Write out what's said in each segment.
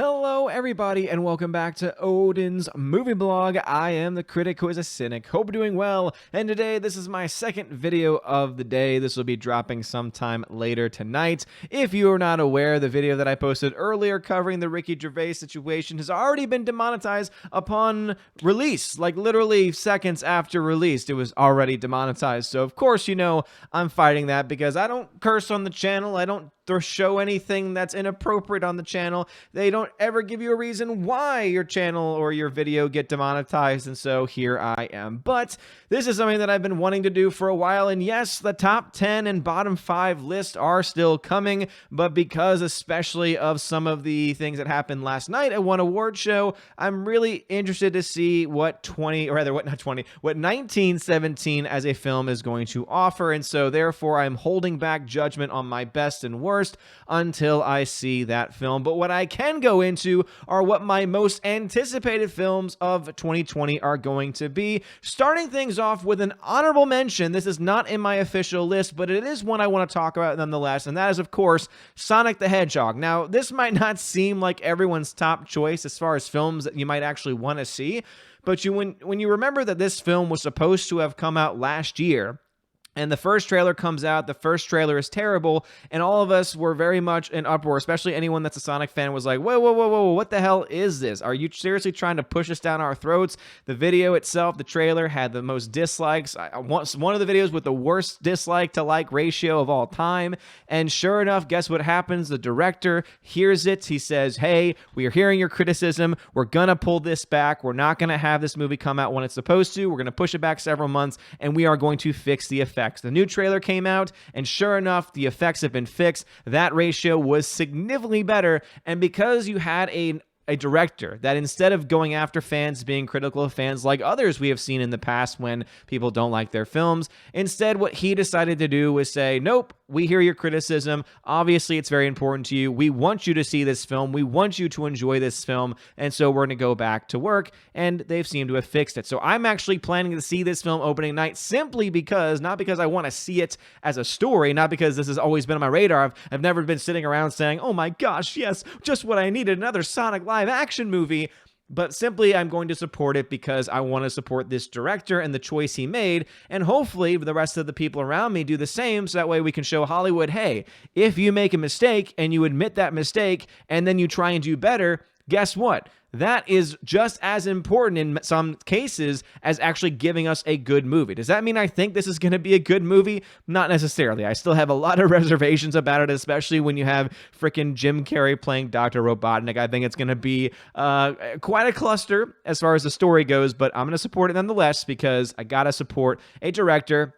Hello everybody and welcome back to Odin's movie blog. I am the critic who is a cynic. Hope you're doing well, and today this is my second video of the day. This will be dropping sometime later tonight. If you are not aware, the video that I posted earlier covering the Ricky Gervais situation has already been demonetized upon release. Like literally seconds after release, it was already demonetized. So of course, you know, I'm fighting that because I don't curse on the channel. I don't or show anything that's inappropriate on the channel. They don't ever give you a reason why your channel or your video get demonetized, and so here I am. But this is something that I've been wanting to do for a while, and yes, the top 10 and bottom 5 lists are still coming, but because especially of some of the things that happened last night at one award show, I'm really interested to see what 1917 as a film is going to offer, and so therefore I'm holding back judgment on my best and worst until I see that film. But what I can go into are what my most anticipated films of 2020 are going to be. Starting things off with an honorable mention. This is not in my official list, but it is one I want to talk about nonetheless, and that is, of course, Sonic the Hedgehog. Now, this might not seem like everyone's top choice as far as films that you might actually want to see, but when you remember that this film was supposed to have come out last year, and the first trailer comes out, the first trailer is terrible, and all of us were very much in uproar, especially anyone that's a Sonic fan was like, whoa, what the hell is this? Are you seriously trying to push us down our throats? The video itself, the trailer, had the most dislikes. One of the videos with the worst dislike to like ratio of all time, and sure enough, guess what happens? The director hears it. He says, hey, we are hearing your criticism. We're gonna pull this back. We're not gonna have this movie come out when it's supposed to. We're gonna push it back several months, and we are going to fix the effects. The new trailer came out, and sure enough, the effects have been fixed. That ratio was significantly better, and because you had a director that instead of going after fans, being critical of fans like others we have seen in the past when people don't like their films, instead what he decided to do was say, nope, we hear your criticism. Obviously, it's very important to you. We want you to see this film. We want you to enjoy this film, and so we're going to go back to work, and they've seemed to have fixed it. So I'm actually planning to see this film opening night simply because, not because I want to see it as a story, not because this has always been on my radar. I've never been sitting around saying, oh my gosh, yes, just what I needed, another Sonic live action movie, but simply I'm going to support it because I want to support this director and the choice he made, and hopefully the rest of the people around me do the same, so that way we can show Hollywood, hey, if you make a mistake and you admit that mistake and then you try and do better, guess what? That is just as important in some cases as actually giving us a good movie. Does that mean I think this is going to be a good movie? Not necessarily. I still have a lot of reservations about it, especially when you have frickin' Jim Carrey playing Dr. Robotnik. I think it's going to be quite a cluster as far as the story goes, but I'm going to support it nonetheless because I got to support a director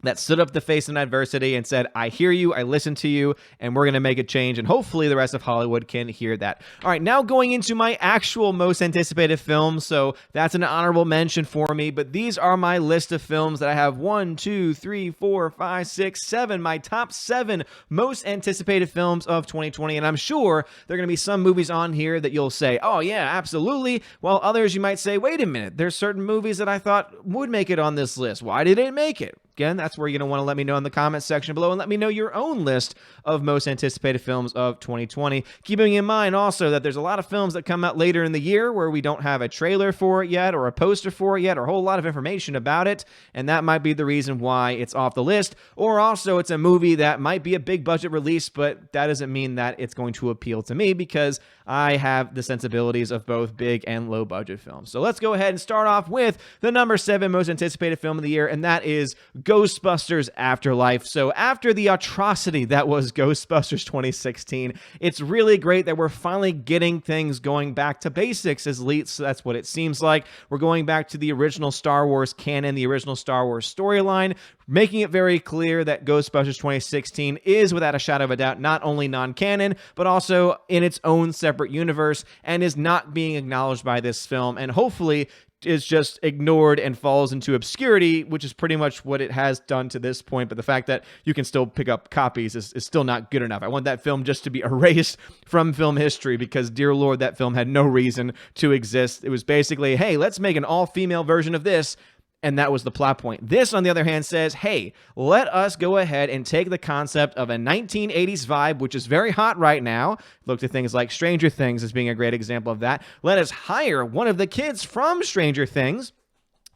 that stood up to face an adversity and said, I hear you, I listen to you, and we're going to make a change, and hopefully the rest of Hollywood can hear that. All right, now going into my actual most anticipated films, so that's an honorable mention for me, but these are my list of films that I have 1, 2, 3, 4, 5, 6, 7, my top 7 most anticipated films of 2020, and I'm sure there are going to be some movies on here that you'll say, oh yeah, absolutely, while others you might say, wait a minute, there's certain movies that I thought would make it on this list. Why did it make it? Again, that's where you're going to want to let me know in the comments section below, and let me know your own list of most anticipated films of 2020. Keeping in mind also that there's a lot of films that come out later in the year where we don't have a trailer for it yet, or a poster for it yet, or a whole lot of information about it, and that might be the reason why it's off the list. Or also it's a movie that might be a big budget release, but that doesn't mean that it's going to appeal to me because I have the sensibilities of both big and low budget films. So let's go ahead and start off with the number 7 most anticipated film of the year, and that is Ghostbusters Afterlife. So after the atrocity that was Ghostbusters 2016, it's really great that we're finally getting things going back to basics, at least that's what it seems like. We're going back to the original Star Wars canon, the original Star Wars storyline, making it very clear that Ghostbusters 2016 is, without a shadow of a doubt, not only non-canon, but also in its own separate universe, and is not being acknowledged by this film, and hopefully is just ignored and falls into obscurity, which is pretty much what it has done to this point. But the fact that you can still pick up copies is still not good enough. I want that film just to be erased from film history because, dear Lord, that film had no reason to exist. It was basically, hey, let's make an all-female version of this, And that was the plot point. This, on the other hand, says, hey, let us go ahead and take the concept of a 1980s vibe, which is very hot right now. Look to things like Stranger Things as being a great example of that. Let us hire one of the kids from Stranger Things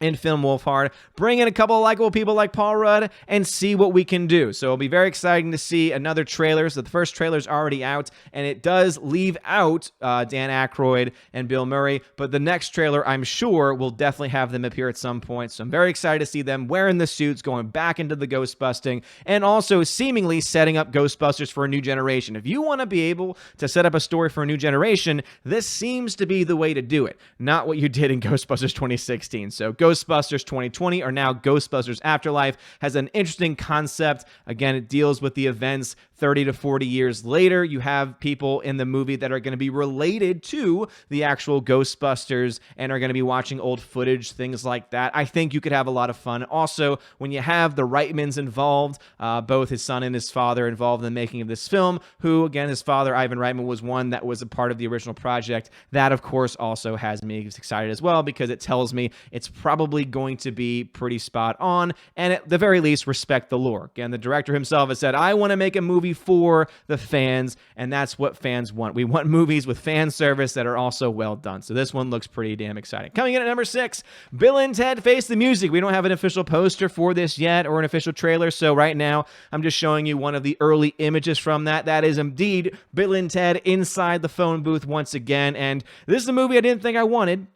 and Finn Wolfhard, bring in a couple of likable people like Paul Rudd, and see what we can do. So it'll be very exciting to see another trailer. So the first trailer's already out, and it does leave out Dan Aykroyd and Bill Murray, but the next trailer, I'm sure, will definitely have them appear at some point. So I'm very excited to see them wearing the suits, going back into the ghost busting, and also seemingly setting up Ghostbusters for a new generation. If you want to be able to set up a story for a new generation, this seems to be the way to do it, not what you did in Ghostbusters 2016. So Ghostbusters 2020, or now Ghostbusters Afterlife, has an interesting concept. Again, it deals with the events 30 to 40 years later. You have people in the movie that are going to be related to the actual Ghostbusters and are going to be watching old footage, things like that. I think you could have a lot of fun. Also, when you have the Reitmans involved, both his son and his father involved in the making of this film, who, again, his father, Ivan Reitman, was one that was a part of the original project. That, of course, also has me excited as well, because it tells me it's probably going to be pretty spot on, and at the very least, respect the lore. Again, the director himself has said, I want to make a movie for the fans, and that's what fans want. We want movies with fan service that are also well done. So this one looks pretty damn exciting. Coming in at number 6, Bill and Ted Face the Music. We don't have an official poster for this yet, or an official trailer, so right now I'm just showing you one of the early images from that. That is indeed Bill and Ted inside the phone booth once again, and this is a movie I didn't think I wanted.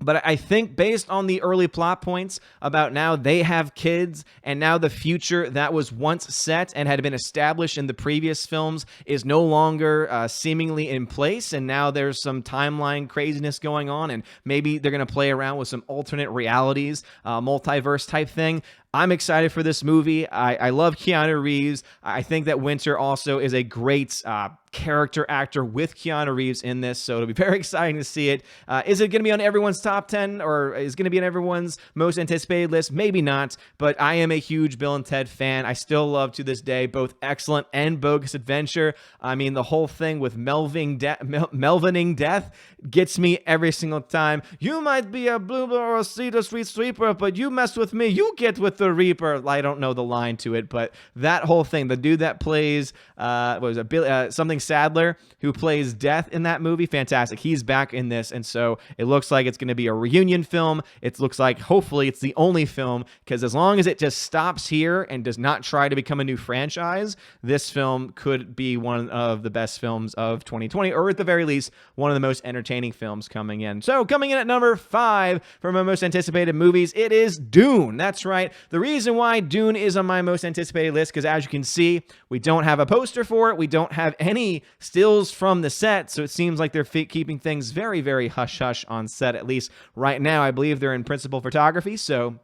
But I think based on the early plot points about now they have kids, and now the future that was once set and had been established in the previous films is no longer seemingly in place, and now there's some timeline craziness going on, and maybe they're going to play around with some alternate realities, multiverse type thing. I'm excited for this movie. I love Keanu Reeves. I think that Winter also is a great character actor with Keanu Reeves in this, so it'll be very exciting to see it. Is it going to be on everyone's top 10, or is it going to be on everyone's most anticipated list? Maybe not, but I am a huge Bill and Ted fan. I still love, to this day, both Excellent and Bogus Adventure. I mean, the whole thing with Melvining Death gets me every single time. You might be a blue or a cedar street sweeper, but you mess with me, you get with the Reaper. I don't know the line to it, but that whole thing, the dude that plays something Sadler, who plays Death in that movie, fantastic. He's back in this, and so it looks like it's going to be a reunion film. It looks like, hopefully, it's the only film, because as long as it just stops here and does not try to become a new franchise, this film could be one of the best films of 2020, or at the very least, one of the most entertaining films coming in. So coming in at number 5 for my most anticipated movies, it is Dune. That's right. The reason why Dune is on my most anticipated list, because as you can see, we don't have a poster for it. We don't have any stills from the set, so it seems like they're keeping things very, very hush-hush on set, at least right now. I believe they're in principal photography, so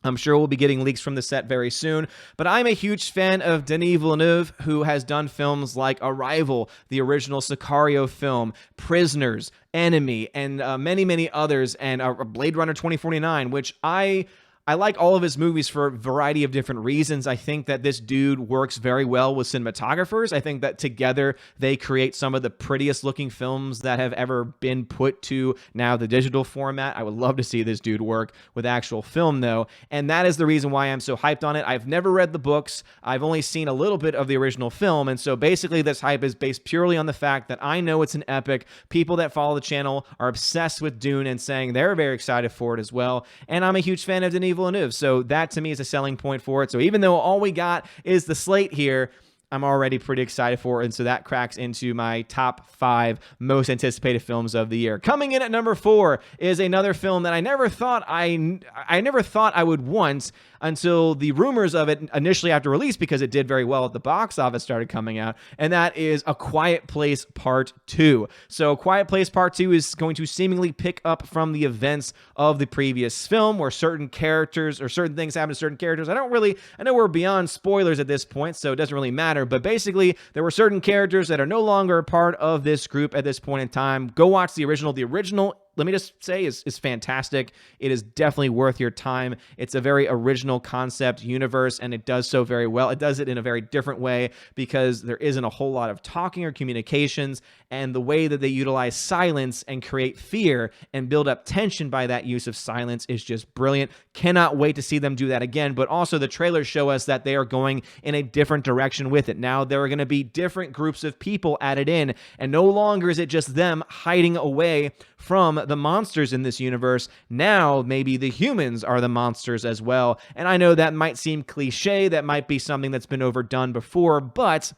I'm sure we'll be getting leaks from the set very soon. But I'm a huge fan of Denis Villeneuve, who has done films like Arrival, the original Sicario film, Prisoners, Enemy, and many, many others, and Blade Runner 2049, which I like all of his movies for a variety of different reasons. I think that this dude works very well with cinematographers. I think that together they create some of the prettiest looking films that have ever been put to now the digital format. I would love to see this dude work with actual film, though, and that is the reason why I'm so hyped on it. I've never read the books. I've only seen a little bit of the original film, and so basically this hype is based purely on the fact that I know it's an epic. People that follow the channel are obsessed with Dune and saying they're very excited for it as well, and I'm a huge fan of Denis Villeneuve, so that to me is a selling point for it. So even though all we got is the slate here, I'm already pretty excited for it, and so that cracks into my top 5 most anticipated films of the year. Coming in at number 4 is another film that I never thought I would want until the rumors of it initially after release, because it did very well at the box office, started coming out, and that is A Quiet Place Part 2. So Quiet Place Part 2 is going to seemingly pick up from the events of the previous film, where certain characters or certain things happen to certain characters. I know we're beyond spoilers at this point, so it doesn't really matter, but basically there were certain characters that are no longer a part of this group at this point in time. Go watch the original. The original let me just say, is fantastic. It is definitely worth your time. It's a very original concept universe, and it does so very well. It does it in a very different way because there isn't a whole lot of talking or communications, and the way that they utilize silence and create fear and build up tension by that use of silence is just brilliant. Cannot wait to see them do that again, but also the trailers show us that they are going in a different direction with it. Now there are going to be different groups of people added in, and no longer is it just them hiding away from the monsters in this universe. Now maybe the humans are the monsters as well. And I know that might seem cliche, that might be something that's been overdone before, but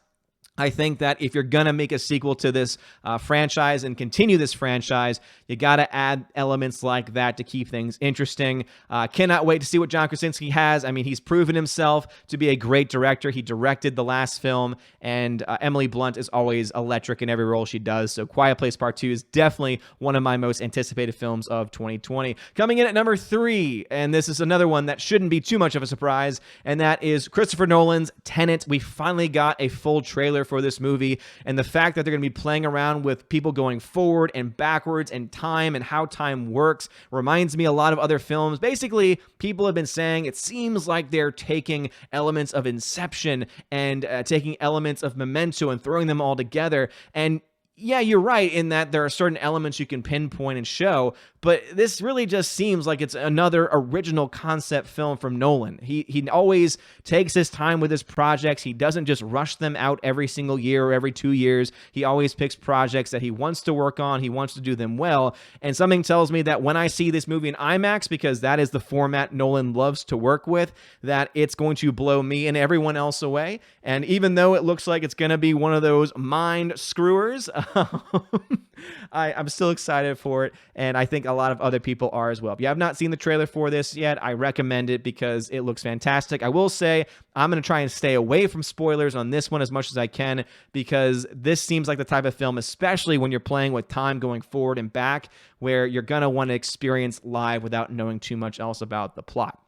I think that if you're going to make a sequel to this franchise and continue this franchise, you got to add elements like that to keep things interesting. Cannot wait to see what John Krasinski has. I mean, he's proven himself to be a great director. He directed the last film, and Emily Blunt is always electric in every role she does. So Quiet Place Part 2 is definitely one of my most anticipated films of 2020. Coming in at number 3, and this is another one that shouldn't be too much of a surprise, and that is Christopher Nolan's Tenet. We finally got a full trailer for this movie, and the fact that they're going to be playing around with people going forward and backwards and time and how time works reminds me a lot of other films. Basically, people have been saying it seems like they're taking elements of Inception and taking elements of Memento and throwing them all together. And yeah, you're right in that there are certain elements you can pinpoint and show, but this really just seems like it's another original concept film from Nolan. He always takes his time with his projects. He doesn't just rush them out every single year or every 2 years. He always picks projects that he wants to work on. He wants to do them well. And something tells me that when I see this movie in IMAX, because that is the format Nolan loves to work with, that it's going to blow me and everyone else away. And even though it looks like it's going to be one of those mind screwers, I'm still excited for it, and I think a lot of other people are as well. If you have not seen the trailer for this yet, I recommend it because it looks fantastic. I will say I'm going to try and stay away from spoilers on this one as much as I can, because this seems like the type of film, especially when you're playing with time going forward and back, where you're going to want to experience live without knowing too much else about the plot.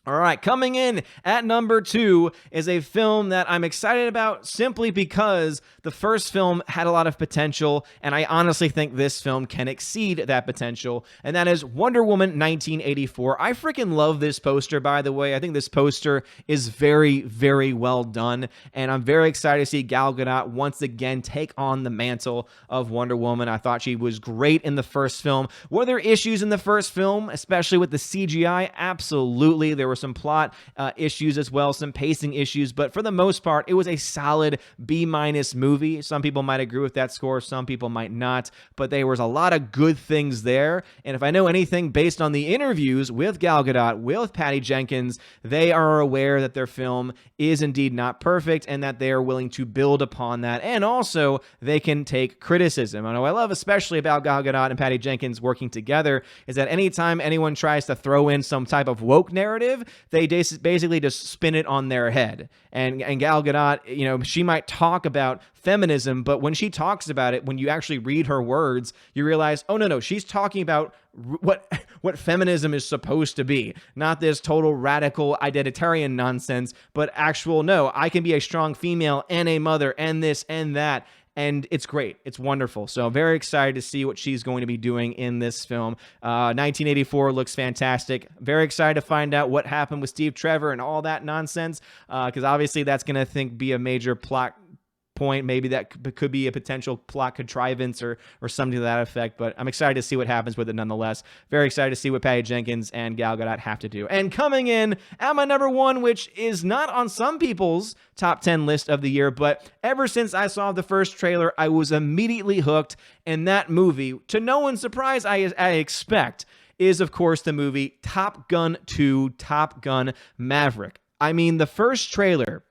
All right, coming in at number 2 is a film that I'm excited about simply because the first film had a lot of potential, and I honestly think this film can exceed that potential, and that is Wonder Woman 1984. I freaking love this poster, by the way. I think this poster is very, very well done, and I'm very excited to see Gal Gadot once again take on the mantle of Wonder Woman. I thought she was great in the first film. Were there issues in the first film, especially with the CGI? Absolutely. There were some plot issues as well, some pacing issues, but for the most part, it was a solid B- movie. Some people might agree with that score, some people might not, but there was a lot of good things there. And if I know anything based on the interviews with Gal Gadot, with Patty Jenkins, they are aware that their film is indeed not perfect and that they are willing to build upon that. And also, they can take criticism. And what I love especially about Gal Gadot and Patty Jenkins working together is that anytime anyone tries to throw in some type of woke narrative, they basically just spin it on their head. And Gal Gadot, you know, she might talk about feminism, but when she talks about it, when you actually read her words, you realize, oh, no, she's talking about what feminism is supposed to be. Not this total radical identitarian nonsense, but actual, no, I can be a strong female and a mother and this and that. And it's great. It's wonderful. So I'm very excited to see what she's going to be doing in this film. 1984 looks fantastic. Very excited to find out what happened with Steve Trevor and all that nonsense, because obviously that's going to be a major plot point. Maybe that could be a potential plot contrivance or something to that effect, but I'm excited to see what happens with it nonetheless. Very excited to see what Patty Jenkins and Gal Gadot have to do. And coming in at my number 1, which is not on some people's top 10 list of the year, but ever since I saw the first trailer, I was immediately hooked, and that movie, to no one's surprise, I expect, is of course the movie Top Gun 2, Top Gun Maverick. I mean, the first trailer,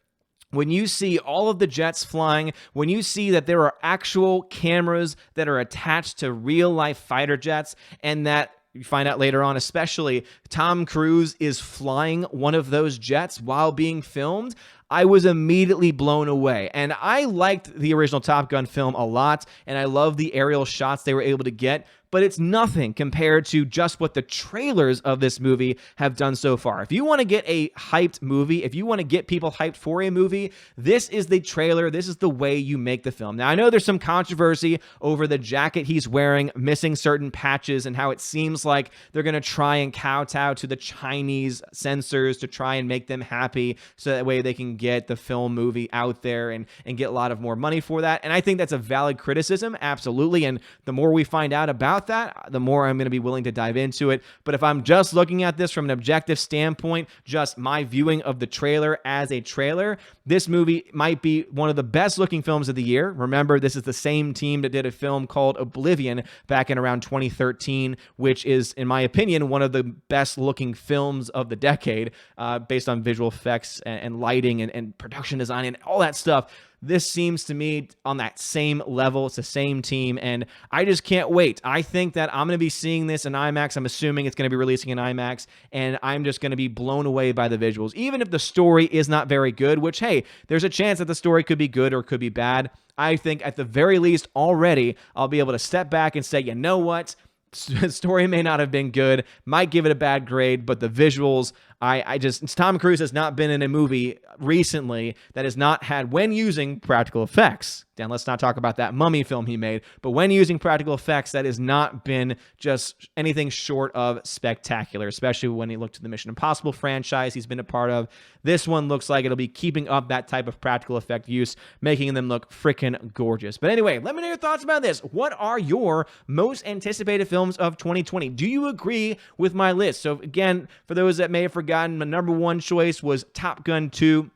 when you see all of the jets flying, when you see that there are actual cameras that are attached to real-life fighter jets, and that you find out later on, especially, Tom Cruise is flying one of those jets while being filmed, I was immediately blown away. And I liked the original Top Gun film a lot, and I love the aerial shots they were able to get. but it's nothing compared to just what the trailers of this movie have done so far. If you want to get a hyped movie, if you want to get people hyped for a movie, this is the trailer. This is the way you make the film. Now, I know there's some controversy over the jacket he's wearing, missing certain patches, and how it seems like they're going to try and kowtow to the Chinese censors to try and make them happy so that way they can get the film movie out there and get a lot of more money for that. And I think that's a valid criticism, absolutely. And the more we find out about that, the more I'm going to be willing to dive into it. But if I'm just looking at this from an objective standpoint, just my viewing of the trailer as a trailer, this movie might be one of the best looking films of the year. Remember, this is the same team that did a film called Oblivion back in around 2013, which is, in my opinion, one of the best looking films of the decade, based on visual effects and lighting and production design and all that stuff. This seems to me on that same level. It's the same team, and I just can't wait. I think that I'm going to be seeing this in IMAX. I'm assuming it's going to be releasing in IMAX, and I'm just going to be blown away by the visuals. Even if the story is not very good, which, hey, there's a chance that the story could be good or could be bad. I think at the very least already I'll be able to step back and say, you know what? The story may not have been good, might give it a bad grade, but the visuals, Tom Cruise has not been in a movie recently that has not had, when using practical effects, and let's not talk about that Mummy film he made, but when using practical effects, that has not been just anything short of spectacular, especially when he looked at the Mission Impossible franchise he's been a part of. This one looks like it'll be keeping up that type of practical effect use, making them look freaking gorgeous. But anyway, let me know your thoughts about this. What are your most anticipated films of 2020? Do you agree with my list? So again, for those that may have forgotten, my number one choice was Top Gun 2.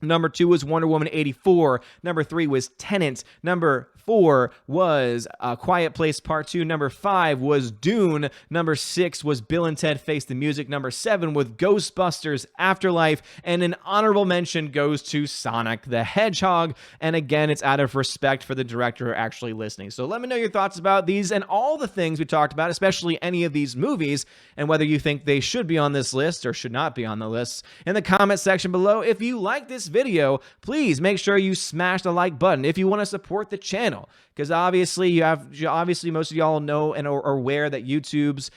Number 2 was Wonder Woman 84. Number 3 was Tenants. Number 4 was A Quiet Place Part 2. Number 5 was Dune. Number 6 was Bill and Ted Face the Music. Number 7 was Ghostbusters Afterlife. And an honorable mention goes to Sonic the Hedgehog. And again, it's out of respect for the director actually listening. So let me know your thoughts about these and all the things we talked about, especially any of these movies, and whether you think they should be on this list or should not be on the list in the comment section below. If you like this video, please make sure you smash the like button if you want to support the channel, because obviously most of y'all know and are aware that YouTube's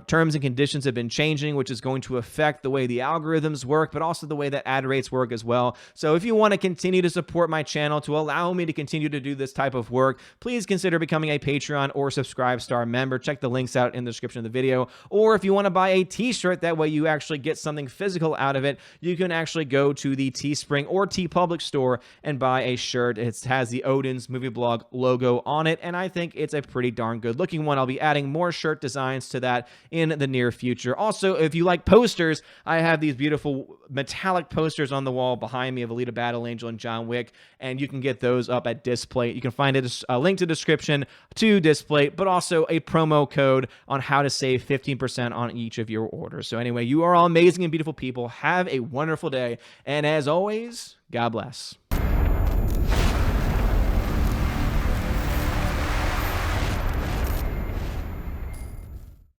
terms and conditions have been changing, which is going to affect the way the algorithms work, but also the way that ad rates work as well. So if you want to continue to support my channel to allow me to continue to do this type of work, please consider becoming a Patreon or Subscribe Star member. Check the links out in the description of the video. Or if you want to buy a t-shirt, that way you actually get something physical out of it, you can actually go to the Teespring or TeePublic store and buy a shirt. It has the Odin's Movie Blog logo on it, and I think it's a pretty darn good looking one. I'll be adding more shirt designs to that in the near future. Also, if you like posters, I have these beautiful metallic posters on the wall behind me of Alita Battle Angel and John Wick, and you can get those up at Display. You can find a link to the description to Display, but also a promo code on how to save 15% on each of your orders. So anyway, you are all amazing and beautiful people. Have a wonderful day, and as always, God bless.